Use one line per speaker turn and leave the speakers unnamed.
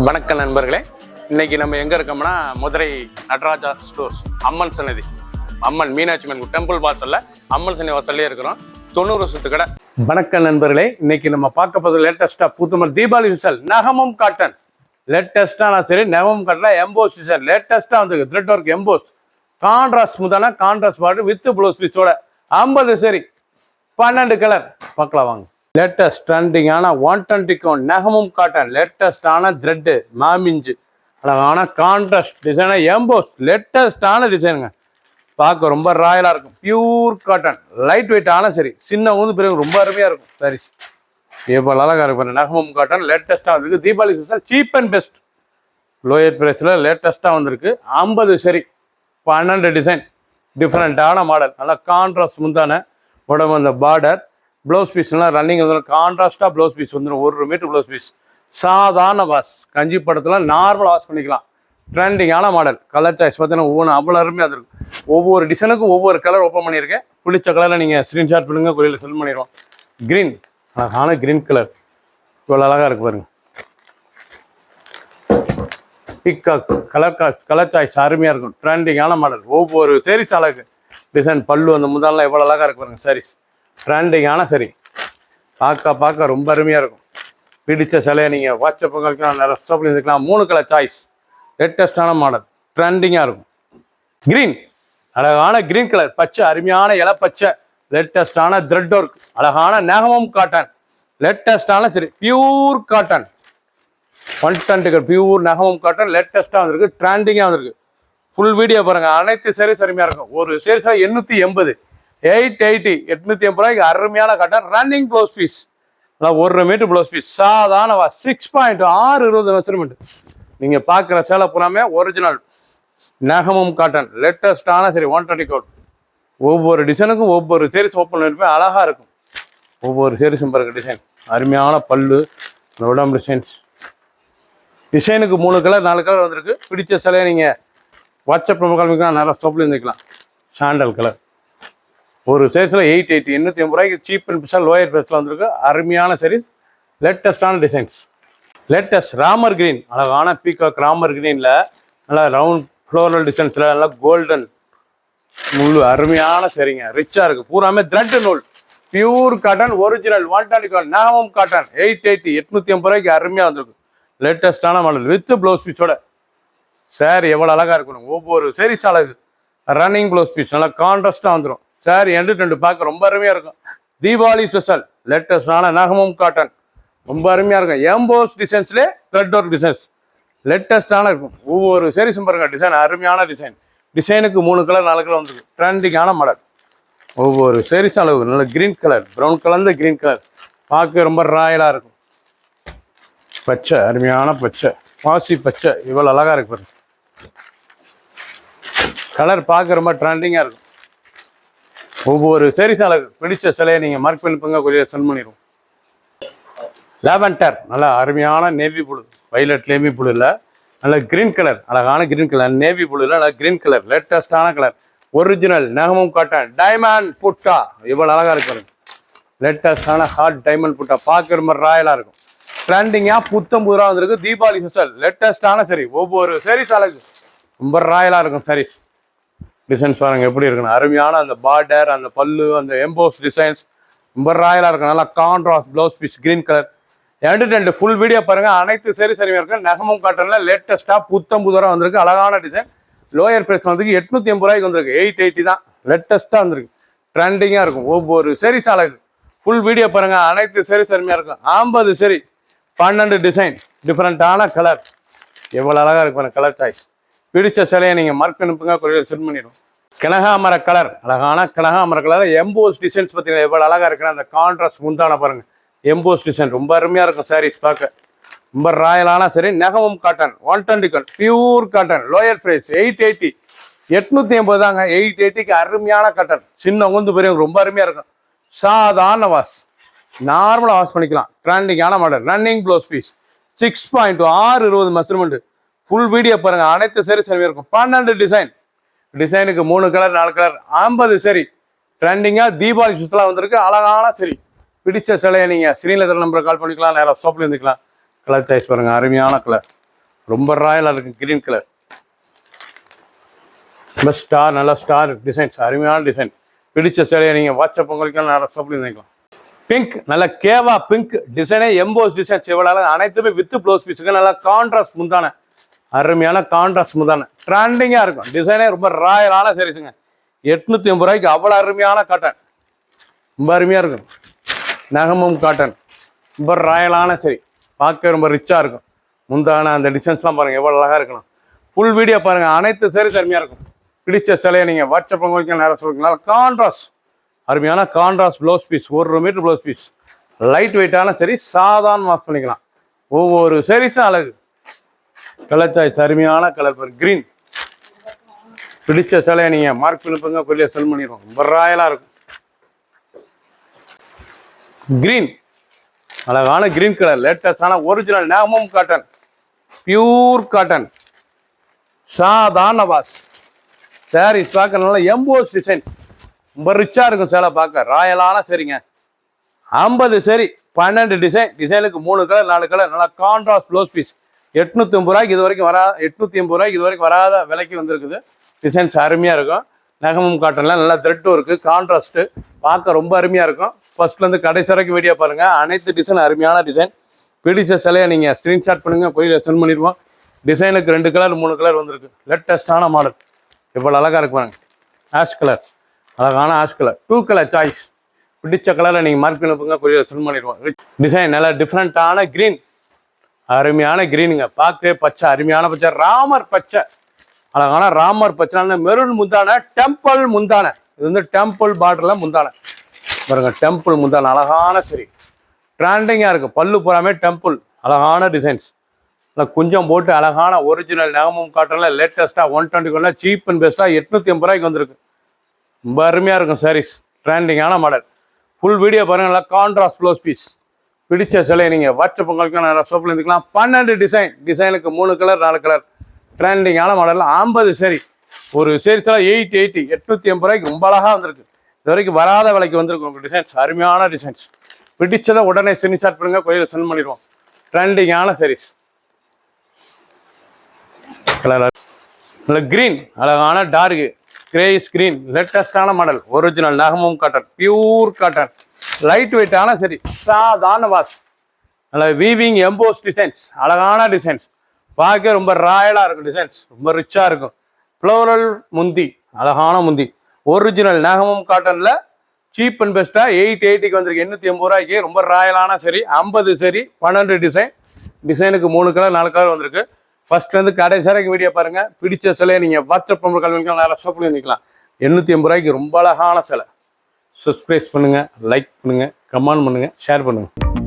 வணக்கம் நண்பர்களே, இன்னைக்கு நம்ம எங்க இருக்கோம்னா மதுரை நடராஜா ஸ்டோர்ஸ் அம்மன் சன்னதி, அம்மன் மீனாட்சி அம்மன் டெம்பிள் வாசல்ல அம்மன் சன்னதி வாசல்லே இருக்கிறோம். 90 வருஷத்து கடை. வணக்கம் நண்பர்களே, இன்னைக்கு நம்ம பார்க்க போது லேட்டஸ்டா புதுமல் தீபாவளி விசல் நகமும் காட்டன். லேட்டஸ்டா நான் சரி நகமும் காட்டல எம்போஸ் விசல் லேட்டஸ்டா வந்து த்ரெட் ஒர்க் எம்போஸ் கான்ட்ராஸ்ட் முதான கான்ட்ராஸ்ட் பார்டர் வித் ப்ளவுஸ் பீஸோட 50 சரி 12 கலர் பார்க்கலாம் வாங்க. லேட்டஸ்ட் ட்ரெண்டிங்கான 120 கவுண்ட் நகமும் காட்டன் லேட்டஸ்டான த்ரெட்டு மாமிஞ்சு அழகான கான்ட்ராஸ்ட் டிசைனாக எம்போஸ் லேட்டஸ்டான டிசைனுங்க. பார்க்க ரொம்ப ராயலாக இருக்கும். பியூர் காட்டன் லைட் வெயிட்டான சரி சின்ன ஊந்து பிறகு ரொம்ப அருமையாக இருக்கும். சரி இப்போ அழகாக இருக்கும். நகமும் காட்டன் லேட்டஸ்ட்டாக வந்திருக்கு. Deepavali season cheap and best lower ப்ரைஸில் லேட்டஸ்ட்டாக வந்திருக்கு. 50 சரி 12 டிசைன் டிஃப்ரெண்ட்டான மாடல். நல்லா கான்ட்ராஸ்ட் முந்தான உடம்பு அந்த பார்டர் ப்ளவுஸ் பீஸ்லாம் ரன்னிங் வந்து கான்ட்ராஸ்டாக ப்ளவுஸ் பீஸ் வந்துடும். 1 மீட்டர் ப்ளவுஸ் பீஸ் சாதாரண வாஷ் கஞ்சி படத்தில் நார்மல் வாஷ் பண்ணிக்கலாம். ட்ரெண்டிங்கான மாடல். கலர் சாய்ஸ் பார்த்தீங்கன்னா ஒவ்வொன்று அவ்வளோ அருமையாக இருக்கும். ஒவ்வொரு டிசைனுக்கும் ஒவ்வொரு கலர் ஓப்பன் பண்ணியிருக்கேன். பிடிச்ச கலரில் நீங்கள் ஸ்க்ரீன்ஷாட் பண்ணுங்க, கொரியரில் செல் பண்ணிடுவோம். க்ரீன் அழகான க்ரீன் கலர் இவ்வளோ அழகாக இருக்கு பாருங்க. பிக்காக் கலர் சாய்ஸ் அருமையாக இருக்கும். ட்ரெண்டிங்கான மாடல். ஒவ்வொரு சேரீஸ் அழகு டிசைன் பல்லு அந்த முதல்லாம் எவ்வளோ அழகாக இருக்கு பாருங்க. சாரீஸ் ட்ரெண்டிங்கான சரி பார்க்க ரொம்ப அருமையாக இருக்கும். பிடிச்ச சிலையை நீங்கள் வாட்ஸ்அப் கழிக்கலாம், ரெஸ்டாப்பில் இருந்துக்கலாம். 3 கலர் சாய்ஸ் லேட்டஸ்டான மாடல் ட்ரெண்டிங்காக இருக்கும். க்ரீன் அழகான க்ரீன் கலர் பச்சை அருமையான இலை பச்சை லேட்டஸ்டான த்ரெட் ஒர்க் அழகான நகமும் காட்டன் லேட்டஸ்டான சரி பியூர் காட்டன் 120 பியூர் நகமும் காட்டன் லேட்டஸ்ட்டாக வந்திருக்கு. ட்ரெண்டிங்காக வந்திருக்கு. ஃபுல் வீடியோ பாருங்கள். அனைத்து சேரீஸ் அருமையாக இருக்கும். ஒரு சேரீஸாக 880 880 880 ரூபாய்க்கு அருமையான cotton running blouse piece. 1 metre blouse piece சாதாரண 6.620 மெஷர்மெண்ட். நீங்கள் பார்க்குற சேலை பூராமே ஒரிஜினல் நகமும் காட்டன் லேட்டஸ்டான சரி 120 கவுண்ட். ஒவ்வொரு டிசைனுக்கும் ஒவ்வொரு சேரீஸ் ஓப்பன் பண்ணிருப்பேன். அழகாக இருக்கும். ஒவ்வொரு சேரீஸும் பாருங்க டிசைன் அருமையான பல்லு உடம்பு டிசைனுக்கு 3 கலர் 4 கலர் வந்திருக்கு. பிடிச்ச சிலையை நீங்கள் வாட்ஸ்அப் காமிக்கலாம், நிறைய ஸ்டாப்பில் இருந்துக்கலாம். சாண்டல் கலர் ஒரு சேரீஸில் 880 880 ரூபாய்க்கு சீப் அண்ட் பெஸ்ட்டாக லோயர் ப்ரைஸில் வந்திருக்கு. அருமையான சீரீஸ் லேட்டஸ்டான டிசைன்ஸ். லேட்டஸ்ட் ராமர் கிரீன் அழகான பீகாக் ராமர் கிரீனில் நல்லா ரவுண்ட் ஃப்ளோரல் டிசைன்ஸில் நல்லா கோல்டன் முழு அருமையான சரிங்க ரிச்சாக இருக்குது. பூராமே த்ரெட் நூல் பியூர் காட்டன் ஒரிஜினல் 120 நகமும் காட்டன் 880 880 ரூபாய்க்கு அருமையாக வந்திருக்கு. லேட்டஸ்டான மாடல் வித் ப்ளவுஸ் பீஸோட சாரி எவ்வளோ அழகாக இருக்கணும். ஒவ்வொரு சேரீஸ் அழகு ரன்னிங் ப்ளவுஸ் பீஸ் நல்லா கான்ட்ராஸ்டாக வந்துடும். சாரி 2 பார்க்க ரொம்ப அருமையாக இருக்கும். தீபாவளி ஸ்பெஷல் லேட்டஸ்டான நகமும் காட்டன் ரொம்ப அருமையாக இருக்கும். எம்போஸ் டிசைன்ஸ்லேயே த்ரெட் ஒர்க் டிசைன்ஸ் லேட்டஸ்டான இருக்கும். ஒவ்வொரு சேரீஸும் பாருங்க டிசைன் அருமையான டிசைன். டிசைனுக்கு 3 கலர் 4 கலர் வந்துருக்கு. ட்ரெண்டிங்கான மாடல். ஒவ்வொரு சேரீஸ் அளவு நல்ல க்ரீன் கலர் ப்ரௌன் கலர்ந்த க்ரீன் கலர் பார்க்க ரொம்ப ராயலாக இருக்கும். பச்சை அருமையான பச்சை பாசி பச்சை இவ்வளோ அழகாக இருக்கு பாருங்க. கலர் பார்க்க ரொம்ப ட்ரெண்டிங்காக இருக்கும். ஒவ்வொரு சேரீஸ் அழகு பிடிச்ச சிலையை நீங்கள் மார்க் பண்ணிப்பங்க, கொரியர் சென்ட் பண்ணிடுவோம். லாவெண்டர் நல்லா அருமையான navy blue violet navy blue இல்லை நல்ல க்ரீன் கலர் அழகான க்ரீன் கலர் நேவி ப்ளூ இல்லை நல்லா க்ரீன் கலர் லேட்டஸ்டான கலர் ஒரிஜினல் நகமும் காட்டன் டைமண்ட் புட்டா இவ்வளோ அழகாக இருக்கு. லேட்டஸ்டான ஹார்ட் டைமண்ட் புட்டா பார்க்குற மாதிரி ராயலாக இருக்கும். ட்ரெண்டிங்காக 19 ரூபா வந்திருக்கு. தீபாவளி ஸ்பெஷல் லேட்டஸ்டான சரி ஒவ்வொரு சேரீஸ் அழகு ரொம்ப ராயலாக இருக்கும். சாரீஸ் டிசைன்ஸ் பாருங்க எப்படி இருக்குன்னு அருமையான அந்த பார்டர் அந்த பல்லு அந்த எம்போஸ் டிசைன்ஸ் ரொம்ப ராயலாக இருக்கும். நல்லா contrast blouse piece green colour 2 full video பாருங்க. அனைத்து சேரீஸ் அருமையாக இருக்கு. நகமும் காட்டனில் லேட்டஸ்ட்டாக 19 ரூபா வந்திருக்கு. அழகான டிசைன் லோயர் ப்ரைஸ் வந்து 880 ரூபாய்க்கு வந்திருக்கு. 880 தான் லேட்டஸ்ட்டாக வந்திருக்கு. ட்ரெண்டிங்காக இருக்கும். ஒவ்வொரு சேரீஸ் அழகு ஃபுல் வீடியோ பாருங்க. அனைத்து சேரீஸ் அருமையாக இருக்கும். 50 சரி 12 டிசைன் டிஃப்ரெண்ட்டான கலர் எவ்வளோ அழகாக இருக்கு பாருங்க. கலர் சாய்ஸ் பிடிச்ச சிலையை நீங்கள் மார்க் அனுப்புங்க, கொரியர் சென்ட் பண்ணிடுவோம். கனகாமர கலர் அழகான கனகாமர கலர் எம்போஸ் டிசைன்ஸ் பார்த்தீங்கன்னா எவ்வளோ அழகாக இருக்குன்னா அந்த கான்ட்ராஸ்ட் முந்தான பாருங்க. எம்போஸ் டிசைன் ரொம்ப அருமையாக இருக்கும். சாரீஸ் பார்க்க ரொம்ப ராயலான சரி நகமும் cotton 120 pure cotton lower price 880 880 தாங்க. 880க்கு அருமையான காட்டன் சின்ன உந்து பெரியவங்க ரொம்ப அருமையாக இருக்கும். சாதாரண வாஷ் நார்மலாக வாஷ் பண்ணிக்கலாம். ட்ரெண்டிங்கான model running blouse piece 6.620 measurement. Full video பாருங்கள். அனைத்து சேரீஸ் இருக்கும். 12 டிசைன் டிசைனுக்கு 3 கலர் 4 கலர் 50 சரி ட்ரெண்டிங்காக தீபாவளி சுற்றுலா வந்திருக்கு. அழகான சரி பிடிச்ச சிலையை நீங்கள் ஸ்ரீநகர் நம்பரை கால் பண்ணிக்கலாம், நேராக ஷாப்பில் இருந்துக்கலாம். கலர் சாய்ஸ் பாருங்கள் அருமையான கலர் ரொம்ப ராயலாக இருக்குது. கிரீன் கலர் ரொம்ப ஸ்டார், நல்லா ஸ்டார் டிசைன்ஸ், அருமையான டிசைன். பிடிச்ச சேலையை நீங்கள் வாட்ஸ்அப் உங்களுக்கு நிறைய சப்ளை பண்ணிக்கலாம். பிங்க், நல்ல கேவா பிங்க் டிசைனே, எம்போஸ் டிசைன்ஸ் இவ்வளோ அனைத்துமே வித் ப்ளவுஸ் பீஸுக்கு நல்லா கான்ட்ராஸ்ட் முந்தான, அருமையான கான்ட்ராஸ்ட் முந்தான, ட்ரெண்டிங்காக இருக்கும். டிசைனே ரொம்ப ராயலான சரிசுங்க. 850 ரூபாய்க்கு அவ்வளோ அருமையான காட்டன், ரொம்ப அருமையாக இருக்கும். நகமும் காட்டன், ரொம்ப ராயலான சரி, பார்க்க ரொம்ப ரிச்சாக இருக்கும். முந்தான அந்த டிசைன்ஸ்லாம் பாருங்கள் எவ்வளோ அழகாக இருக்கணும். ஃபுல் வீடியோ பாருங்கள், அனைத்து சரி அருமையாக இருக்கும். பிடிச்ச சிலையை நீங்கள் வாட்ஸ்அப் உங்களுக்கு நேரம் சொல்லிக்கலாம். கான்ட்ராஸ்ட், அருமையான contrast blouse piece, 1 metre blouse piece, light வெயிட்டான சரி, சாதாரண வாஷ் பண்ணிக்கலாம். ஒவ்வொரு சரிஸும் அழகு. கலர் சாய்ஸ் அருமையான கலர் பாரு, க்ரீன். பிடிச்ச சிலையை நீங்கள் மார்க் பண்ணிப்பங்க, கொல்லியை செல் பண்ணிடுவோம். ரொம்ப ராயலாக இருக்கும். க்ரீன், அழகான க்ரீன் கலர், லேட்டஸ்டான ஒரிஜினல் நேமம் காட்டன், பியூர் காட்டன், சாதாரண வாஷ். சாரீஸ் பார்க்க நல்லா எம்போஸ் டிசைன்ஸ், ரொம்ப ரிச்சாக இருக்கும். சேலை பார்க்க ராயலான சரிங்க. 50 சரி, 12 டிசைன், டிசைனுக்கு 3 கலர் 4 கலர், நல்லா கான்ட்ராஸ்ட் ப்ளவுஸ் பீஸ். 850 ரூபாய்க்கு இது வரைக்கும் 880 ரூபாய்க்கு இது வரைக்கும் வராத விலைக்கு வந்திருக்குது. டிசைன்ஸ் அருமையாக இருக்கும். நகமும் காட்டனில் நல்லா த்ரெட்டும் இருக்குது, கான்ட்ராஸ்ட்டு பார்க்க ரொம்ப அருமையாக இருக்கும். ஃபர்ஸ்ட்லேருந்து கடைசி வரைக்கும் வீடியோ பாருங்கள். அனைத்து டிசைன் அருமையான டிசைன். பிடிச்ச சிலையை நீங்கள் ஸ்க்ரீன்ஷாட் பண்ணுங்கள், போய் சென்ட் பண்ணிடுவோம். டிசைனுக்கு 2 கலர் 3 கலர் வந்திருக்கு. லேட்டஸ்டான மாடல், எவ்வளோ அழகாக இருக்கு பாருங்க. ஆஷ் கலர், அழகான ஆஷ் கலர், 2 கலர் சாய்ஸ். பிடிச்ச கலரை நீங்கள் மார்க் பண்ணிப்போங்க, கொரியர் சென்ட் பண்ணிடுவோம். டிசைன் நல்லா டிஃப்ரெண்ட்டான க்ரீன், அருமையான க்ரீனுங்க. பார்க்கவே பச்சை, அருமையான பச்சை, ராமர் பச்சை, அழகான ராமர் பச்சை. மெரூன் முந்தான, டெம்பிள் முந்தான. இது வந்து டெம்பிள் பார்டரில் முந்தான பாருங்க, டெம்பிள் முந்தான அழகான சரி, ட்ரெண்டிங்காக இருக்கும். பல்லு பூராமே டெம்பிள், அழகான டிசைன்ஸ். நல்லா குஞ்சம் போட்டு அழகான ஒரிஜினல் நகமும் காட்டனில் லேட்டஸ்ட்டாக 120 சீப் அண்ட் பெஸ்ட்டாக 880 ரூபாய்க்கு வந்திருக்கு. ரொம்ப அருமையாக இருக்கும் சாரீஸ், ட்ரெண்டிங்கான மாடல். ஃபுல் வீடியோ பாருங்கள். நல்லா கான்ட்ராஸ்ட் ப்ளவுஸ் பீஸ். பிடிச்ச சிலையை நீங்கள் வாட்ஸ்அப் உங்களுக்கு நிறைய ஷாப்பில் இருந்துக்கலாம். 12 டிசைன், டிசைனுக்கு 3 கலர் 4 கலர், ட்ரெண்டிங்கான மாடலில் 50 சரி. ஒரு சீரிஸில் 880, 880 ரூபாய்க்கு ரொம்ப அழகாக வந்திருக்கு. இது வரைக்கும் வராத விலைக்கு வந்திருக்கு. உங்கள் டிசைன்ஸ் அருமையான டிசைன்ஸ். பிடிச்சதை உடனே ஸ்கிரீன்ஷாட் பண்ணுங்க, கோயிலில் சென்ட் பண்ணிடுவோம். ட்ரெண்டிங்கான சாரீஸ். கலர் நல்ல க்ரீன், அழகான டார்க் கிரேஸ் க்ரீன், லேட்டஸ்டான மாடல், ஒரிஜினல் நகமும் காட்டன், பியூர் காட்டன், லைட் வெயிட்டான சரி, சாதாரண வாஷ். நல்ல வீவிங் எம்போஸ் டிசைன்ஸ், அழகான டிசைன்ஸ். பார்க்க ரொம்ப ராயலாக இருக்கும். டிசைன்ஸ் ரொம்ப ரிச்சாக இருக்கும். ஃப்ளோரல் முந்தி, அழகான முந்தி, ஒரிஜினல் நகமும் காட்டனில் சீப் அண்ட் பெஸ்ட்டாக 880க்கு வந்திருக்கு. 880 ரூபாய்க்கு ரொம்ப ராயலான சரி. 50 சரி, 12 டிசைன், டிசைனுக்கு 3 கலர் 4 கலர் வந்திருக்கு. ஃபர்ஸ்ட்லேருந்து கடைசி வரைக்கும் வீடியோ பாருங்கள். பிடிச்ச சிலையை நீங்கள் வாட்ஸ்அப் பண்ணுற கல்விக்கு நிறைய ஷாப்பில் இருந்துக்கலாம். 880 ரூபாய்க்கு ரொம்ப அழகான சிலை. சப்ஸ்கிரைப் பண்ணுங்கள், லைக் பண்ணுங்கள், கமெண்ட் பண்ணுங்கள், ஷேர் பண்ணுங்கள்.